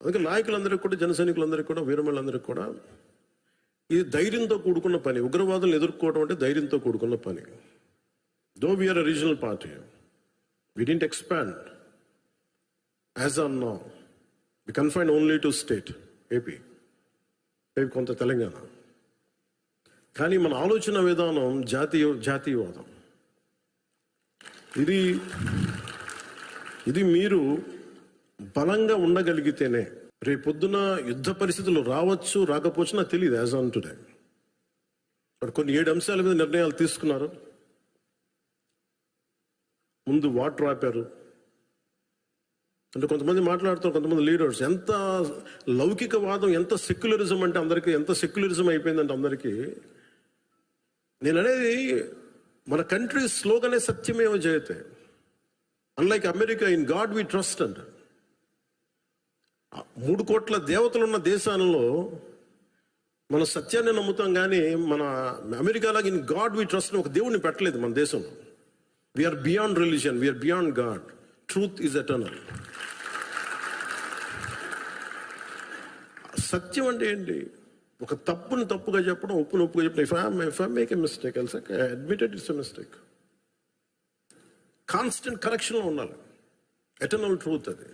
అందుకే నాయకులందరికీ కూడా, జన సైనికులందరికీ కూడా, వీరమళ్ళందరికీ కూడా ఇది ధైర్యంతో కూడుకున్న పని. ఉగ్రవాదులను ఎదుర్కోవడం అంటే ధైర్యంతో కూడుకున్న పని. Though we are a regional party, we didn't expand as on now. We confined only to state, AP, కొంత తెలంగాణ. కానీ మన ఆలోచన విధానం జాతీయవాదం. ఇది మీరు బలంగా ఉండగలిగితేనే రేపొద్దున యుద్ధ పరిస్థితులు రావచ్చు, రాకపోవచ్చు, నాకు తెలియదు యాజ్ ఆన్ టుడే. బట్ కొన్ని 7 అంశాల మీద నిర్ణయాలు తీసుకున్నారు. ముందు వాటర్ ఆపారు. అంటే కొంతమంది మాట్లాడుతారు, కొంతమంది లీడర్స్, ఎంత లౌకికవాదం, ఎంత సెక్యులరిజం అంటే అందరికీ, ఎంత సెక్యులరిజం అయిపోయిందంటే అందరికీ. నేను అనేది మన కంట్రీ స్లోగనే సత్యమేవ జయతే. Unlike America, in God we trust అంట. 3 కోట్ల దేవతలు ఉన్న దేశాలలో మన సత్యాన్ని నమ్ముతాం, కానీ మన అమెరికాలాగా ఇన్ గాడ్ వి ట్రస్ట్ ఒక దేవుడిని పెట్టలేదు మన దేశంలో. We are beyond religion, we are beyond God. Truth is eternal. సత్యం అంటే ఏంటి? ఒక తప్పుని తప్పుగా చెప్పడం, ఒప్పుని ఒప్పుగా చెప్పడం. If I make a mistake, I'll say admitted it's a mistake. Constant కరెక్షన్లో ఉండాలి. ఎటర్నల్ ట్రూత్ అది.